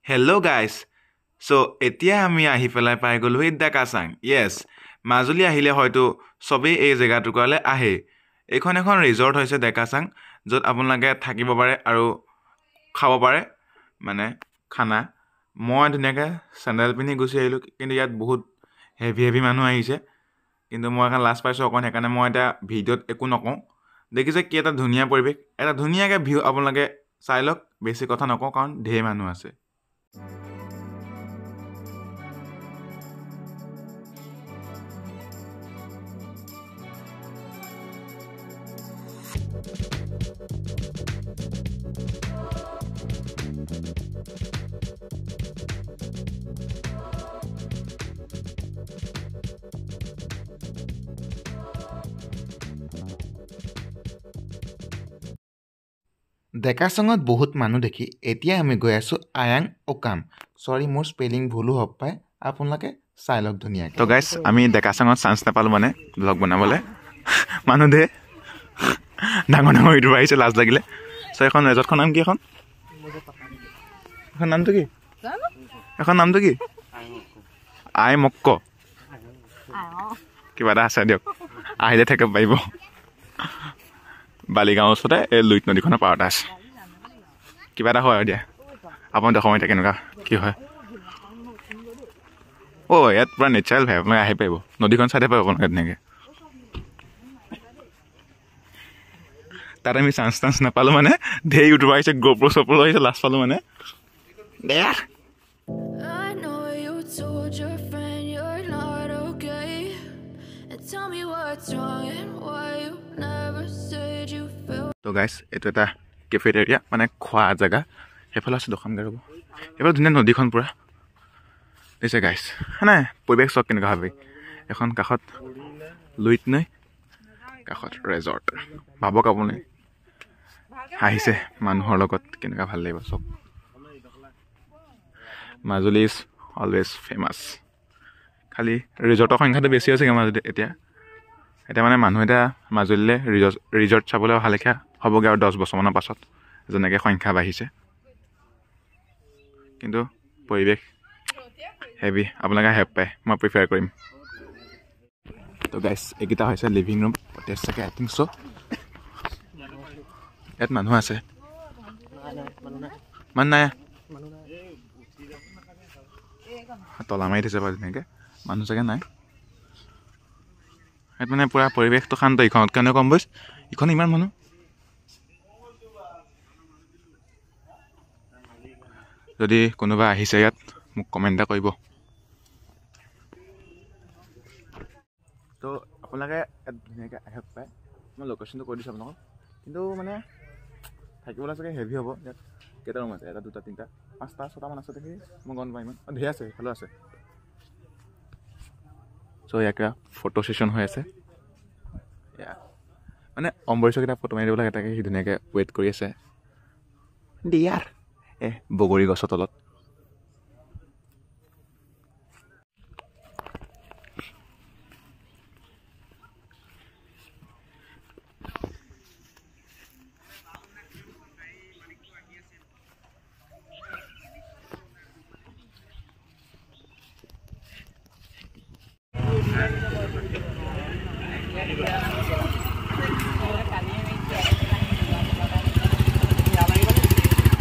Hello guys. So এতিয়া আমি আহি পেলাই পাই গলো এই ডেকাচাং। Yes, মাজুলী আহিলে হয়তো সবেই এই জেগাটুকুৰালে আহে। এইখন এখন ৰিজৰ্ট হৈছে ডেকাচাং, য'ত আপোনালোকে থাকিব পাৰে আৰু খাব পাৰে মানে খানা। মই ধুনীয়াকৈ চেণ্ডেল পিন্ধি গুচি আহিলোঁ, কিন্তু ইয়াত বহুত হেভি মানুহ আহিছে। কিন্তু মই এখন লাজ পাইছোঁ অকণ, সেইকাৰণে মই এতিয়া ভিডিঅ'ত একো নকওঁ। দেখিছে কি এটা ধুনীয়া পৰিৱেশ, এটা ধুনীয়াকৈ ভিউ আপোনালোকে চাই লওক। বেছি কথা নকওঁ কাৰণ ঢেৰ মানুহ আছে। ডেকাচাঙত বহুত মানুহ দেখি এতিয়া আমি গৈ আছোঁ আয়াং অকাম। চৰি মোৰ স্পেলিং ভুলো হ'ব পাৰে, আপোনালোকে চাই লওক ধুনীয়াকৈ। তো গাইছ আমি ডেকাচাঙত চান্স নাপালোঁ মানে ব্লগ বনাবলৈ। মানুহ ধেৰ ডাঙৰ ইউটিউব আহিছে, লাজ লাগিলে। চ' এখন ৰিজৰ্টখন নাম কি? এখন নামটো কি? এখন নামটো কি? আই মক্ক কিবা এটা আছে দিয়ক, আহিলে থাকিব পাৰিব। বালিগাঁৱৰ ওচৰতে এই লুইত নদীখনৰ পাৰতে আছে। কিবা এটা হয় আৰু দিয়া, আপুনি দেখুৱাই এতিয়া কেনেকুৱা কি হয়। ইয়াত পূৰা নেচাৰেল ভাই, আপোনালোকে আহি পাৰিব। নদীখন চাইডে পাৰিব আপোনালোকে ধুনীয়াকৈ। তাত আমি চান্স নাপালোঁ মানে, ঢেৰ ইউটিউবাৰ আহিছে, গোপ্ৰ চপ্ৰ আহিছে, লাজ পালোঁ মানে। তো গাইছ এইটো এটা কেফেটেৰিয়া, মানে খোৱা জেগা। সেইফালে আছে দোকান গাড়ী, এইফালে ধুনীয়া নদীখন পূৰা দিছে গাইছ। নাই পৰিৱেশ চক কেনেকুৱা ভাবি, এখন কাষত লুইত নৈ, কাষত ৰেজৰ্ট। ভাবক আপুনি আহিছে মানুহৰ লগত কেনেকুৱা ভাল লাগিব চব। Majuli is always famous. খালি ৰিজৰ্টৰ সংখ্যাটো বেছি হৈছেগৈ মাজুলীত এতিয়া মানে মানুহ এতিয়া মাজুলীলৈ ৰিজৰ্ট চাবলৈ অহা লেখীয়া হ'বগৈ আৰু 10 বছৰমানৰ পাছত, যেনেকৈ সংখ্যা বাঢ়িছে। কিন্তু পৰিৱেশ হেভি, আপোনালোকে হেভ পায়, মই প্ৰিফাৰ কৰিম। তো গাইছ এইকেইটা হৈছে লিভিং ৰুম। চাগে আই থিংক চ' ইয়াত মানুহ আছে, মানুহ নাই, তলা মাৰি থৈছে বাৰু ধুনীয়াকৈ, মানুহ চাগে নাই ইয়াত। মানে পূৰা পৰিৱেশটো শান্ত। ইখনত কাৰণে কম বয়স, ইখন ইমান মানুহ। যদি কোনোবা আহিছে ইয়াত মোক কমেণ্ট এটা কৰিব। তো আপোনালোকে ইয়াত ধুনীয়াকৈ আহিব পাৰে। মই লোকেশ্যনটো কৈ দিছোঁ আপোনালোকক, কিন্তু মানে থাকিবলৈ চাগে হেভি হ'ব। ইয়াত কেইটা ৰুম আছে? 1 2 3 4 5 6টামান আছে দেখি, মই গম নাপাওঁ ইমান। ধেৰ আছে, সেইফালেও আছে। চ' ইয়াকে ফটো ছেশ্যন হৈ আছে। মানে অম্বৰীশৰকেইটা ফটো মাৰি দিবলৈ তাকে সি ধুনীয়াকৈ ৱেইট কৰি আছে দিয়াৰ বগৰী গছৰ তলত।